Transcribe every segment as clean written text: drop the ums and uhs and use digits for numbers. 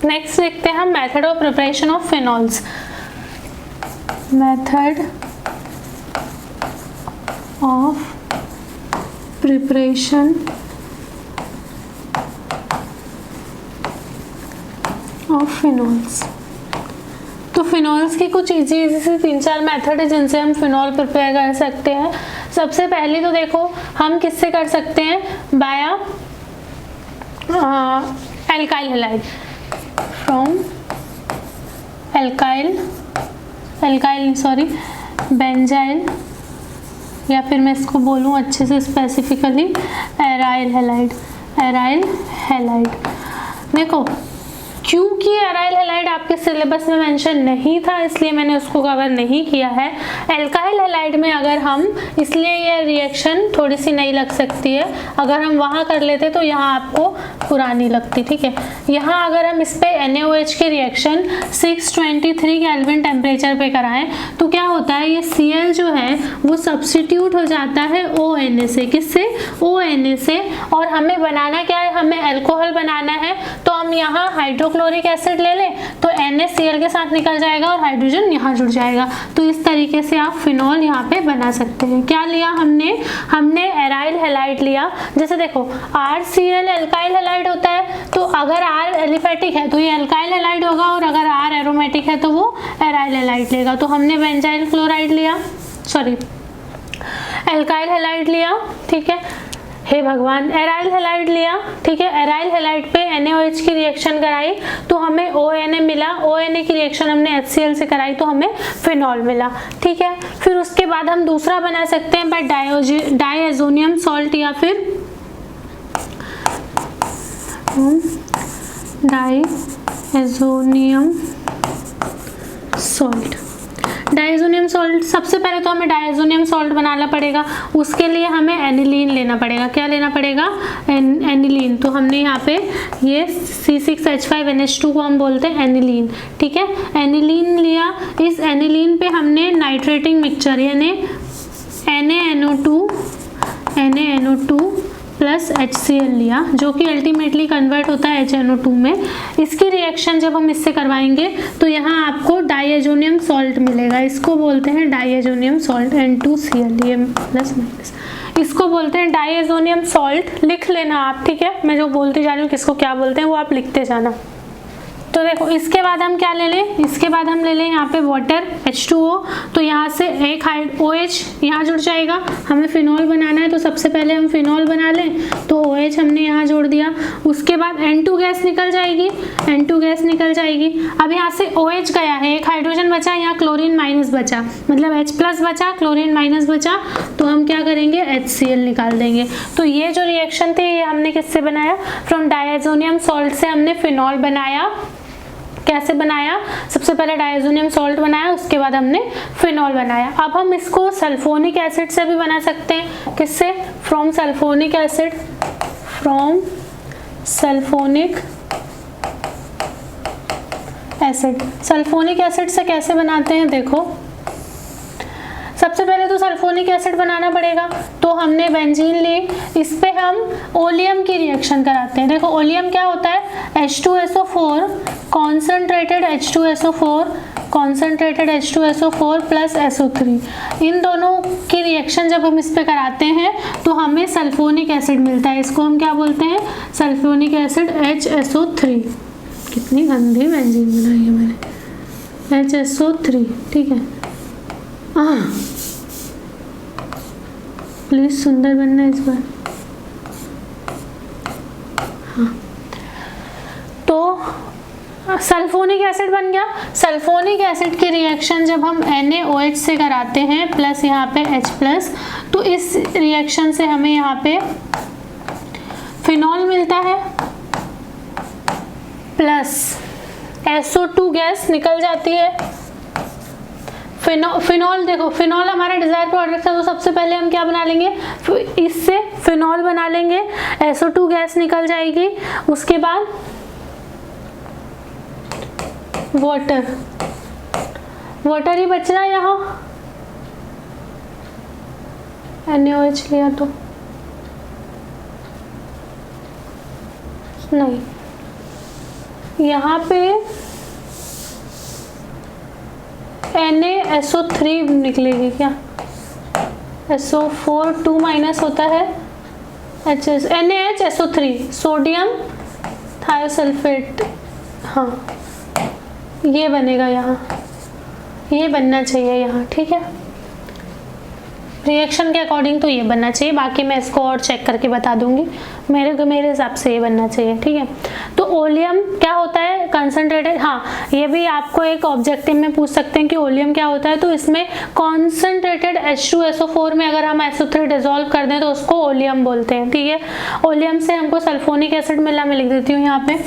Next देखते हैं हम method of preparation of phenols. Method of preparation of phenols. तो फिनॉल्स की कुछ इजी से 3-4 मेथड है जिनसे हम फिनॉल प्रिपेयर कर सकते हैं। सबसे पहले तो देखो हम किससे कर सकते हैं, बाया एल्काइल हैलाइड, फ्रॉम बेंजाइल, या फिर मैं इसको बोलूँ अच्छे से स्पेसिफिकली एराइल हैलाइड। देखो क्योंकि एराइल हैलाइड आपके सिलेबस में मेंशन नहीं था इसलिए मैंने उसको कवर नहीं किया है। एल्काइल हैलाइड में अगर हम, इसलिए ये रिएक्शन थोड़ी सी नई लग सकती है, अगर हम वहाँ कर लेते तो यहाँ आपको पुरानी लगती, ठीक है। यहाँ अगर हम इस पे NaOH की रिएक्शन 623 केल्विन टेम्परेचर पे कराएं तो क्या होता है, ये Cl जो है वो सब्स्टिट्यूट हो जाता है ONa से। किससे? ONa से। और हमें बनाना क्या है, हमें अल्कोहल बनाना है, तो हम यहाँ हाइड्रोक्लोरिक एसिड ले लें तो NaCl के साथ निकल जाएगा और हाइड्रोजन यहाँ जुड़ जाएगा। तो इस तरीके से आप फिनॉल यहाँ पे बना सकते हैं। क्या लिया हमने एराइल हैलाइड लिया। जैसे देखो RCl एल्काइल हैलाइड होता है, तो अगर R एलिफेटिक है तो ये एल्काइल हैलाइड होगा, और अगर R एरोमेटिक है तो वो एराइल हैलाइड लेगा। तो हमने बेंजाइल क्लोराइड लिया, सॉरी एल्काइल हैलाइड लिया, ठीक है, हे भगवान, एराइल हैलाइड लिया, ठीक है। एराइल हैलाइड पे NaOH की रिएक्शन कराई तो हमें ONa मिला, ONa की रिएक्शन हमने HCl से कराई तो हमें फिनॉल मिला, ठीक है। फिर उसके बाद हम दूसरा बना सकते हैं बाय डायएजोनियम सॉल्ट, या फिर डायएजोनियम सॉल्ट। डायज़ोनियम सॉल्ट, सबसे पहले तो हमें डायज़ोनियम सॉल्ट बनाना पड़ेगा, उसके लिए हमें एनिलीन लेना पड़ेगा। क्या लेना पड़ेगा? एनिलीन। तो हमने यहाँ पे ये C6H5NH2 को हम बोलते हैं एनिलीन, ठीक है। एनिलीन लिया, इस एनिलीन पे हमने नाइट्रेटिंग मिक्सचर यानी NaNO2 प्लस HCl लिया, जो कि अल्टीमेटली कन्वर्ट होता है HNO2 में। इसकी रिएक्शन जब हम इससे करवाएंगे तो यहाँ आपको डायएजोनियम सॉल्ट मिलेगा, इसको बोलते हैं डायएजोनियम सॉल्ट, N2Cl, ये प्लस माइनस, इसको बोलते हैं डायएजोनियम सॉल्ट। लिख लेना आप, ठीक है, मैं जो बोलती जा रही हूँ किसको क्या बोलते हैं वो आप लिखते जाना। तो देखो इसके बाद हम क्या ले लें, इसके बाद हम ले लें यहाँ पे वाटर H2O, तो यहाँ से एक OH यहाँ जुड़ जाएगा। हमें फिनॉल बनाना है तो सबसे पहले हम फिनॉल बना लें, तो OH हमने यहाँ जोड़ दिया। उसके बाद N2 गैस निकल जाएगी, अब यहाँ से OH गया है, एक हाइड्रोजन बचा, यहाँ क्लोरीन माइनस बचा, मतलब H प्लस बचा, क्लोरीन माइनस बचा, तो हम क्या करेंगे, HCl निकाल देंगे। तो ये जो रिएक्शन थी ये हमने किससे बनाया, फ्रॉम डायएजोनियम सॉल्ट से हमने फिनॉल बनाया। कैसे बनाया, सबसे पहले डायज़ोनियम सॉल्ट बनाया, उसके बाद हमने फिनॉल बनाया। अब हम इसको सल्फोनिक एसिड से भी बना सकते हैं। किससे? From sulphonic acid. Sulphonic acid से कैसे बनाते हैं, देखो सबसे पहले तो सल्फोनिक एसिड बनाना पड़ेगा, तो हमने बेंजीन ली, इस पे हम ओलियम की रिएक्शन कराते हैं। देखो ओलियम क्या होता है, H2SO4 concentrated H2SO4 plus SO3, इन दोनों की रिएक्शन जब हम इस पे कराते हैं तो हमें सल्फोनिक एसिड मिलता है। इसको हम क्या बोलते हैं, सल्फोनिक एसिड HSO3। कितनी गंदी बेंजीन बनाई है मैंने, HSO3, ठीक है। प्लीज सुंदर बनना इस बार। हाँ, तो सल्फोनिक एसिड बन गया। सल्फोनिक एसिड की रिएक्शन जब हम NaOH से कराते हैं प्लस यहाँ पे H प्लस, तो इस रिएक्शन से हमें यहाँ पे फिनॉल मिलता है प्लस SO2 गैस निकल जाती है। फिनॉल, देखो फिनॉल हमारा डिजायर प्रोडक्ट है, तो सबसे पहले हम क्या बना लेंगे, इससे फिनॉल बना लेंगे, SO2 गैस निकल जाएगी। उसके बाद वाटर ही बचना यहाँ, NaOH लिया तो नहीं, यहाँ पे NaSO3 निकलेगी क्या? SO4 2 माइनस होता है NaHSO3 सोडियम थायोसल्फेट, हाँ ये बनेगा यहाँ, ये बनना चाहिए यहाँ, ठीक है। रिएक्शन के अकॉर्डिंग तो ये बनना चाहिए, बाकी मैं इसको और चेक करके बता दूंगी, मेरे हिसाब से ये बनना चाहिए, ठीक है। तो ओलियम क्या होता है? कंसनट्रेटेड, हाँ ये भी आपको एक ऑब्जेक्टिव में पूछ सकते हैं कि ओलियम क्या होता है। तो इसमें कॉन्सनट्रेटेड H2SO4 में अगर हम SO3 डिजोल्व कर दें तो उसको ओलियम बोलते हैं, ठीक है। ओलियम से हमको सल्फोनिक एसिड मिला, मैं लिख देती हूँ यहाँ पे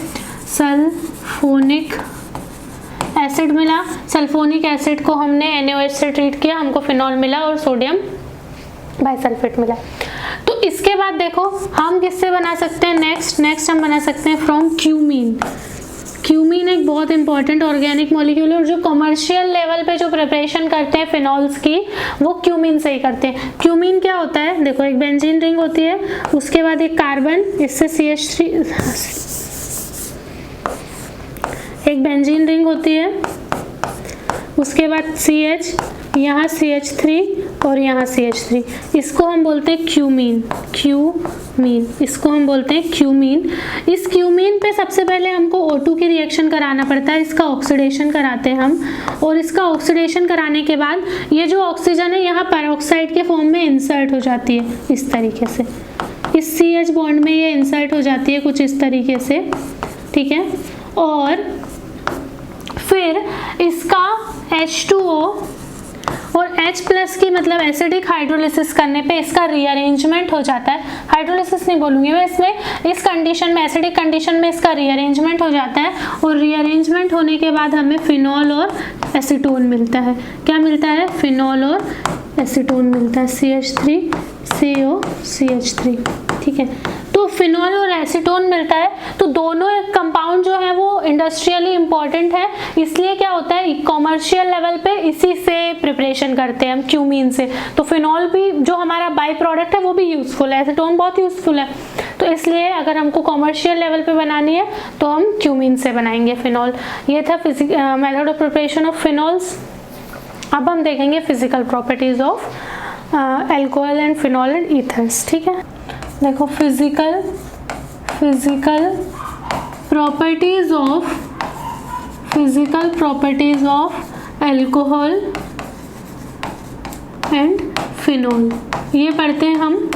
सल्फोनिक एसिड मिला। सल्फोनिक एसिड को हमने NaOH से ट्रीट किया, हमको फिनॉल मिला और सोडियम बाइसल्फेट मिला। तो इसके बाद देखो हम किससे बना सकते हैं? नेक्स्ट हम बना सकते हैं फ्रॉम क्यूमीन। क्यूमीन एक बहुत इंपॉर्टेंट ऑर्गेनिक मॉलिक्यूल है और जो कमर्शियल लेवल पे जो प्रिपरेशन करते हैं फिनॉल्स की वो क्यूमीन से ही करते हैं। क्यूमीन क्या होता है? देखो एक बेंजीन रिंग होती है, उसके बाद एक कार्बन, इससे CH3, एक बेंजीन रिंग होती है, उसके बाद CH, यहाँ CH3 और यहाँ CH3, इसको हम बोलते हैं क्यूमीन। इसको हम बोलते हैं क्यूमीन। इस क्यूमीन पे सबसे पहले हमको O2 की रिएक्शन कराना पड़ता है, इसका ऑक्सीडेशन कराते हैं हम, और इसका ऑक्सीडेशन कराने के बाद ये जो ऑक्सीजन है यहाँ पेरोक्साइड के फॉर्म में इंसर्ट हो जाती है, इस तरीके से इस CH बॉन्ड में ये इंसर्ट हो जाती है कुछ इस तरीके से, ठीक है। और फिर इसका H2O और H प्लस की मतलब एसिडिक हाइड्रोलिसिस करने पे इसका रीअरेंजमेंट हो जाता है। हाइड्रोलिसिस नहीं बोलूँगी मैं, इसमें इस कंडीशन में, एसिडिक कंडीशन में इसका रीअरेंजमेंट हो जाता है और रीअरेंजमेंट होने के बाद हमें फिनॉल और एसीटोन मिलता है। क्या मिलता है? फिनॉल और एसीटोन मिलता है, CH3COCH3, ठीक है। तो फिनॉल और एसीटोन मिलता है, तो दोनों एक कंपाउंड जो है वो इंडस्ट्रियली इंपॉर्टेंट है, इसलिए क्या होता है कॉमर्शियल लेवल पे इसी से प्रिपरेशन करते हैं हम, क्यूमीन से। तो फिनॉल भी जो हमारा बाई प्रोडक्ट है वो भी यूजफुल है, एसीटोन बहुत यूजफुल है, तो इसलिए अगर हमको कॉमर्शियल लेवल पे बनानी है तो हम क्यूमीन से बनाएंगे फिनॉल। ये था method of preparation of phenols. अब हम देखेंगे physical properties of alcohol and phenol and ethers, ठीक है। देखो physical properties of alcohol and phenol, ये पढ़ते हैं हम।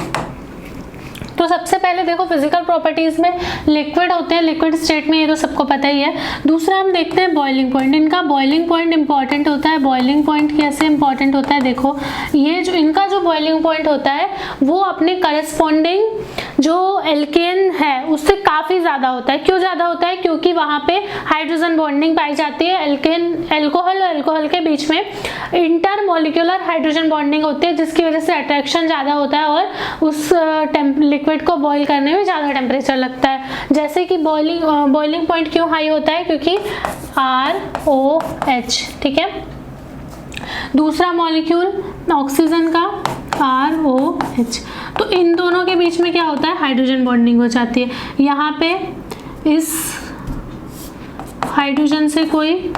तो सबसे पहले देखो फिजिकल प्रॉपर्टीज में लिक्विड होते हैं, लिक्विड स्टेट में, ये तो सबको पता ही है। दूसरा हम देखते हैं बॉइलिंग पॉइंट। इनका बॉइलिंग पॉइंट इंपॉर्टेंट होता है। बॉइलिंग पॉइंट कैसे इंपॉर्टेंट होता है? देखो ये जो इनका जो बॉइलिंग पॉइंट होता है वो अपने करस्पॉन्डिंग जो एल्केन है उससे काफ़ी ज़्यादा होता है। क्यों ज़्यादा होता है? क्योंकि वहाँ पे हाइड्रोजन बॉन्डिंग पाई जाती है। अल्कोहल और अल्कोहल के बीच में इंटरमोलिकुलर हाइड्रोजन बॉन्डिंग होती है, जिसकी वजह से अट्रैक्शन ज़्यादा होता है और उस लिक्विड को बॉईल करने में ज़्यादा टेम्परेचर लगता है। जैसे कि बॉइलिंग पॉइंट क्यों हाई होता है? क्योंकि ROH, ठीक है। दूसरा मॉलिक्यूल ऑक्सीजन का ROH, तो इन दोनों के बीच में क्या होता है? हाइड्रोजन बॉन्डिंग हो जाती है। यहाँ पे इस हाइड्रोजन से कोई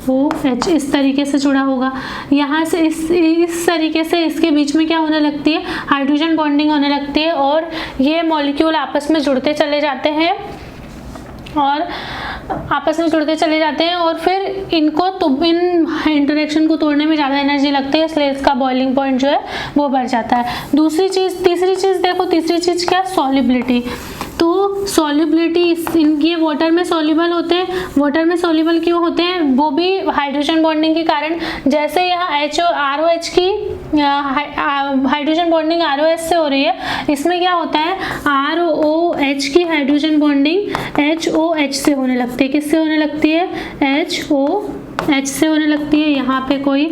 OH इस तरीके से जुड़ा होगा, यहाँ से इस तरीके से इसके बीच में क्या होने लगती है? हाइड्रोजन बॉन्डिंग होने लगती है और ये मॉलिक्यूल आपस में जुड़ते चले जाते हैं और फिर इनको तो इन इंटरेक्शन को तोड़ने में ज़्यादा एनर्जी लगती है, इसलिए इसका बॉइलिंग पॉइंट जो है वो बढ़ जाता है। तीसरी चीज़ देखो, तीसरी चीज़ क्या? सॉल्युबिलिटी। तो सॉल्युबिलिटी, ये वाटर में सॉल्युबल होते हैं। वाटर में सॉल्युबल क्यों होते हैं? वो भी हाइड्रोजन बॉन्डिंग के कारण। जैसे यहाँ ROH की हाइड्रोजन बॉन्डिंग ROH से हो रही है, इसमें क्या होता है? ROH की हाइड्रोजन बॉन्डिंग HOH से होने लगती है। किससे होने लगती है? HOH से होने लगती है। यहाँ पे कोई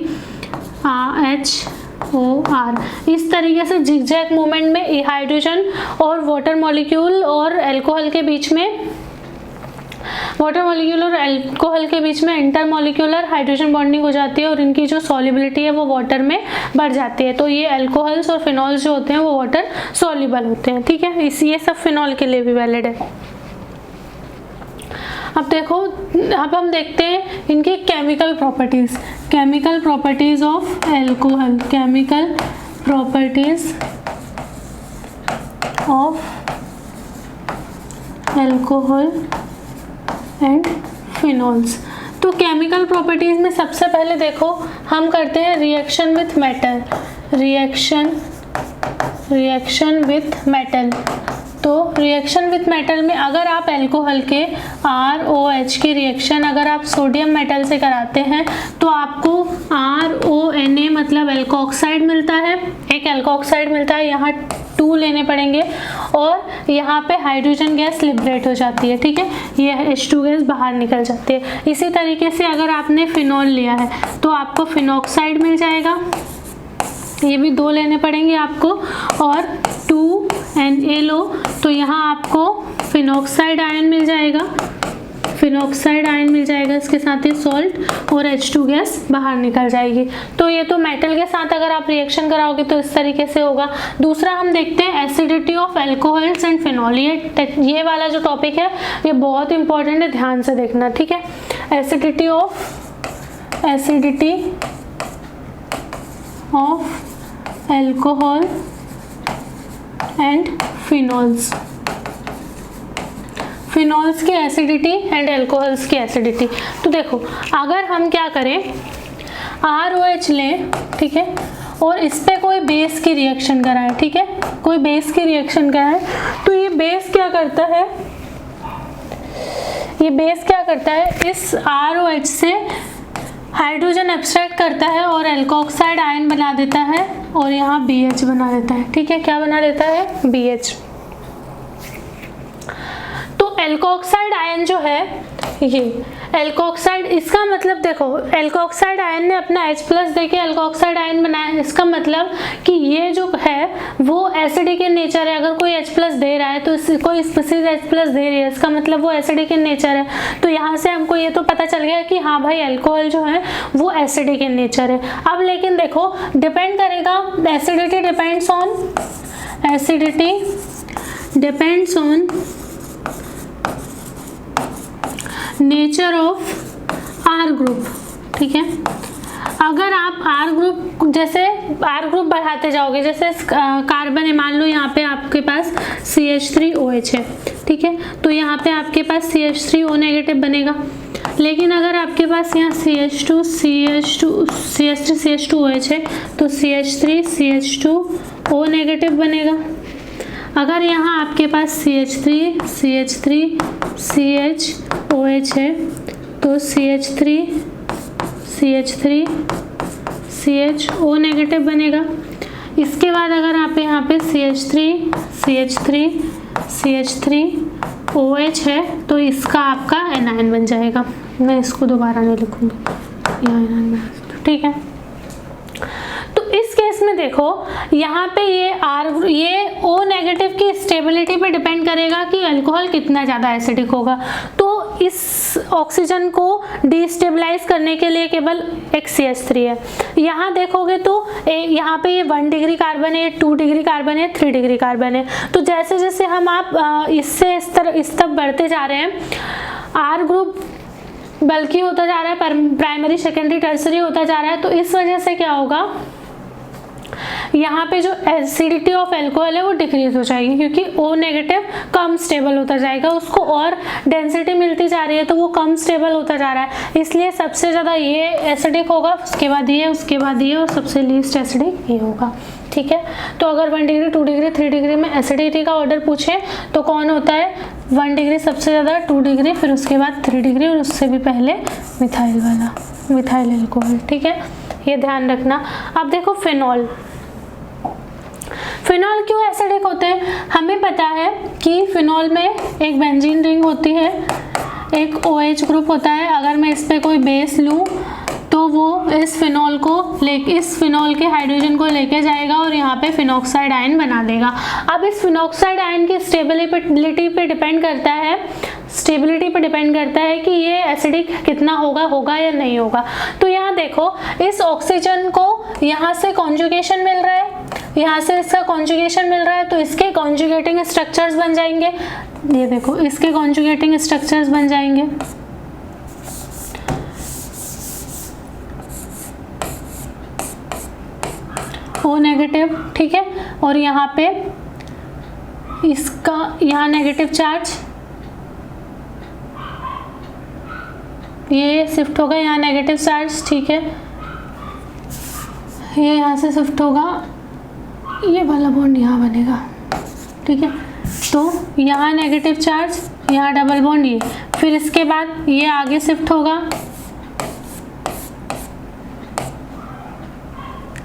HOR, इस तरीके से जिगजैग मूवमेंट में हाइड्रोजन और वाटर मॉलिक्यूल और अल्कोहल के बीच में इंटरमॉलिक्यूलर हाइड्रोजन बॉन्डिंग हो जाती है और इनकी जो सॉल्युबिलिटी है वो वाटर में बढ़ जाती है। तो ये अल्कोहल्स और फिनॉल्स जो होते हैं वो वाटर सॉल्युबल होते हैं, ठीक है। ये सब फिनॉल के लिए भी वैलिड है। अब देखो, अब हम देखते हैं इनकी chemical properties, chemical properties of alcohol, chemical properties of alcohol and phenols. तो केमिकल प्रॉपर्टीज में सबसे पहले देखो हम करते हैं reaction with metal, reaction with metal. तो रिएक्शन विथ मेटल में अगर आप एल्कोहल के ROH की रिएक्शन अगर आप सोडियम मेटल से कराते हैं तो आपको RONA मतलब एल्कोक्साइड मिलता है, एक एल्कोक्साइड मिलता है, यहाँ 2 लेने पड़ेंगे और यहाँ पे हाइड्रोजन गैस लिबरेट हो जाती है, ठीक है, ये H2 गैस बाहर निकल जाती है। इसी तरीके से अगर आपने फिनॉल लिया है तो आपको फिनॉक्साइड मिल जाएगा, ये भी 2 लेने पड़ेंगे आपको, और 2Na लो तो यहाँ आपको फिनॉक्साइड आयन मिल जाएगा, फिनॉक्साइड आयन मिल जाएगा, इसके साथ ही सॉल्ट और H2 गैस बाहर निकल जाएगी। तो ये तो मेटल के साथ अगर आप रिएक्शन कराओगे तो इस तरीके से होगा। दूसरा हम देखते हैं acidity of alcohols and phenol. ये वाला जो टॉपिक है ये बहुत इंपॉर्टेंट है, ध्यान से देखना, ठीक है। Acidity of alcohol and phenols, phenols की एसिडिटी एंड एल्कोहल्स की एसिडिटी। तो देखो अगर हम क्या करें, ROH लें, ठीक है, और इस पे कोई बेस की रिएक्शन कराएं, ठीक है, कोई बेस की रिएक्शन कराएं, तो ये बेस क्या करता है, ये बेस क्या करता है, इस ROH से हाइड्रोजन एब्स्ट्रैक्ट करता है और एल्कोक्साइड आयन बना देता है और यहाँ BH बना देता है, ठीक है, क्या बना देता है, BH। तो एल्कोक्साइड आयन जो है ये एल्कोक्साइड, इसका मतलब देखो एल्कोक्साइड आयन ने अपना H+ देके एल्कोक्साइड आयन बनाया, इसका मतलब कि ये जो है वो एसिडिक इन नेचर है। अगर कोई H+ दे रहा है तो कोई स्पीसीज H+ दे रही है, इसका मतलब वो एसिडिक इन नेचर है। तो यहाँ से हमको ये तो पता चल गया कि हाँ भाई एल्कोहल जो है वो एसिडिक इन नेचर है। अब लेकिन देखो डिपेंड करेगा, acidity depends on nature of R group, ठीक है। अगर आप R ग्रुप, जैसे R ग्रुप बढ़ाते जाओगे, जैसे कार्बन है, मान लो यहाँ पे आपके पास CH3OH है, ठीक है, तो यहाँ पे आपके पास CH3O नेगेटिव बनेगा। लेकिन अगर आपके पास यहाँ CH3CH2OH है तो CH3CH2O नेगेटिव बनेगा। अगर यहाँ आपके पास CH3CHOH है तो CH3CHO नेगेटिव बनेगा। इसके बाद अगर आप यहाँ पे CH3OH है तो इसका आपका एनायन बन जाएगा। मैं इसको दोबारा नहीं लिखूंगी, यहाँ एनायन बना, ठीक है। तो इस केस में देखो यहाँ पे ये O नेगेटिव की स्टेबिलिटी पे डिपेंड करेगा कि अल्कोहल कितना ज़्यादा एसिडिक होगा। तो इस ऑक्सीजन को डिस्टेबलाइज करने के लिए केवल एक CH3 है। यहाँ देखोगे तो यहाँ पे ये 1 डिग्री कार्बन है, 2 डिग्री कार्बन है, 3 डिग्री कार्बन है। तो जैसे जैसे हम आप इससे इस तरफ बढ़ते जा रहे हैं, R ग्रुप बल्कि होता जा रहा है, प्राइमरी सेकेंडरी टर्सरी होता जा रहा है। तो इस वजह से क्या होगा, यहाँ पे जो एसिडिटी ऑफ एल्कोहल है वो डिक्रीज हो जाएगी, क्योंकि O नेगेटिव कम स्टेबल होता जाएगा, उसको और डेंसिटी मिलती जा रही है तो वो कम स्टेबल होता जा रहा है। इसलिए सबसे ज़्यादा ये एसिडिक होगा, उसके बाद ये, उसके बाद ये, और सबसे लीस्ट एसिडिक ये होगा, ठीक है। तो अगर 1 डिग्री, 2 डिग्री, 3 डिग्री में एसिडिटी का ऑर्डर पूछे तो कौन होता है, 1 डिग्री सबसे ज़्यादा, 2 डिग्री, फिर उसके बाद 3 डिग्री, और उससे भी पहले मिथाइल वाला, मिथाइल एल्कोहल, ठीक है, ये ध्यान रखना। अब देखो फिनॉल, फिनॉल क्यों एसिडिक होते हैं, हमें पता है कि फिनॉल में एक बेंजीन रिंग होती है, एक OH ग्रुप होता है। अगर मैं इस पे कोई बेस लूँ तो वो इस फिनॉल के हाइड्रोजन को लेके जाएगा और यहाँ पे फिनॉक्साइड आयन बना देगा। अब इस फिनॉक्साइड आयन की स्टेबिलिटी पे डिपेंड करता है कि ये एसिडिक कितना होगा या नहीं होगा। तो यहाँ देखो इस ऑक्सीजन को यहाँ से कॉन्जुगेशन मिल रहा है, यहाँ से इसका कॉन्जुगेशन मिल रहा है, तो इसके कॉन्जुगेटिंग स्ट्रक्चर्स बन जाएंगे। ये देखो इसके कॉन्जुगेटिंग स्ट्रक्चर्स बन जाएंगे। O नेगेटिव, ठीक है, और यहाँ पे इसका यहाँ नेगेटिव चार्ज, ये शिफ्ट होगा यहाँ नेगेटिव चार्ज, ठीक है, ये यहाँ से शिफ्ट होगा, ये वाला बॉन्ड यहाँ बनेगा, ठीक है, तो यहाँ नेगेटिव चार्ज, यहाँ डबल बॉन्ड, ये फिर इसके बाद ये आगे शिफ्ट होगा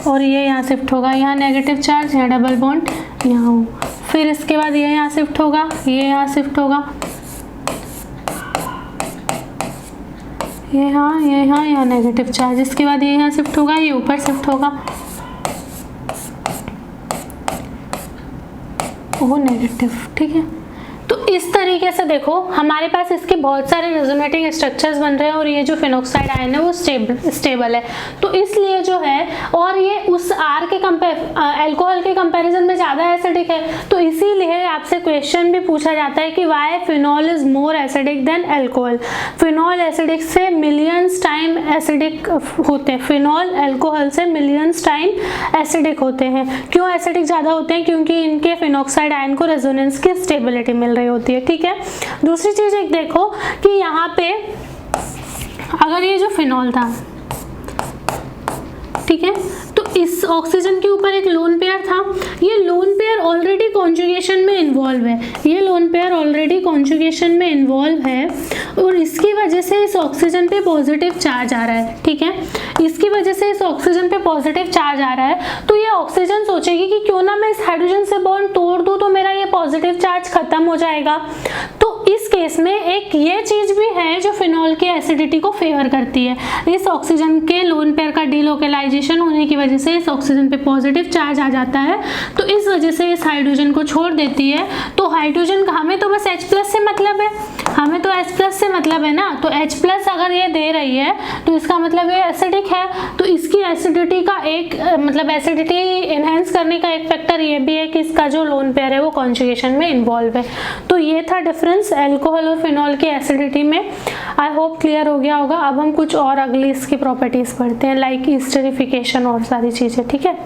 और ये यहाँ शिफ्ट होगा, यहाँ नेगेटिव चार्ज, यहाँ डबल बॉन्ड, यहाँ हो, फिर इसके बाद ये यहाँ शिफ्ट होगा, ये यहाँ शिफ्ट होगा, ये यहाँ नेगेटिव चार्ज, इसके बाद ये यहाँ शिफ्ट होगा, ये ऊपर शिफ्ट होगा, वो नेगेटिव, ठीक है। तो इस तरीके से देखो हमारे पास इसके बहुत सारे रेजोनेटिंग स्ट्रक्चर्स बन रहे हैं और ये जो फिनॉक्साइड आयन है वो स्टेबल है, तो इसलिए जो है, और ये उस R के अल्कोहल के कंपैरिजन में ज़्यादा एसिडिक है, तो इसीलिए आपसे क्वेश्चन भी पूछा जाता है कि why phenol is more acidic than alcohol. Phenol acidic से मिलियंस टाइम एसिडिक होते हैं, फिनॉल अल्कोहल से मिलियंस टाइम एसिडिक होते हैं। क्यों एसिडिक ज़्यादा होते हैं? क्योंकि इनके फिनॉक्साइड आयन को रेजोनेंस की स्टेबिलिटी मिल रही होती है, ठीक है। दूसरी चीज एक देखो कि यहाँ पे अगर ये जो फिनॉल था, ठीक है, तो इस ऑक्सीजन के ऊपर एक लोन पेयर था, ये लोन पेयर ऑलरेडी कॉन्जुगेशन में इन्वॉल्व है, ये लोन पेयर ऑलरेडी कॉन्जुगेशन में इन्वॉल्व है और इसकी वजह से इस ऑक्सीजन पे पॉजिटिव चार्ज आ रहा है, ठीक है, इसकी वजह से इस ऑक्सीजन पे पॉजिटिव चार्ज आ रहा है, तो ये ऑक्सीजन सोचेगी कि क्यों ना मैं इस हाइड्रोजन से बॉन्ड तोड़ दूं तो मेरा ये पॉजिटिव चार्ज खत्म हो जाएगा। तो इस केस में एक ये चीज भी है जो फिनॉल की एसिडिटी को फेवर करती है, इस ऑक्सीजन के लोन पेयर का डीलोकेलाइजेशन होने की वजह से इस ऑक्सीजन पे पॉजिटिव चार्ज आ जाता है, तो इस वजह से इस हाइड्रोजन को छोड़ देती है। तो हाइड्रोजन हमें तो बस H+ से मतलब है, हमें तो H+ से मतलब है ना, तो H+ अगर ये दे रही है तो इसका मतलब ये एसिडिक है, तो इसकी एसिडिटी का एक मतलब एसिडिटी इनहेंस करने का एक फैक्टर ये भी है कि इसका जो लोन पेयर है वो कॉन्जुगेशन में इन्वॉल्व है। तो ये था डिफरेंस अल्कोहल और फिनॉल की एसिडिटी में। आई होप क्लियर हो गया होगा। अब हम कुछ और अगली इसकी प्रॉपर्टीज पढ़ते हैं, लाइक ईस्टरिफिकेशन और सारी चीजें, ठीक है।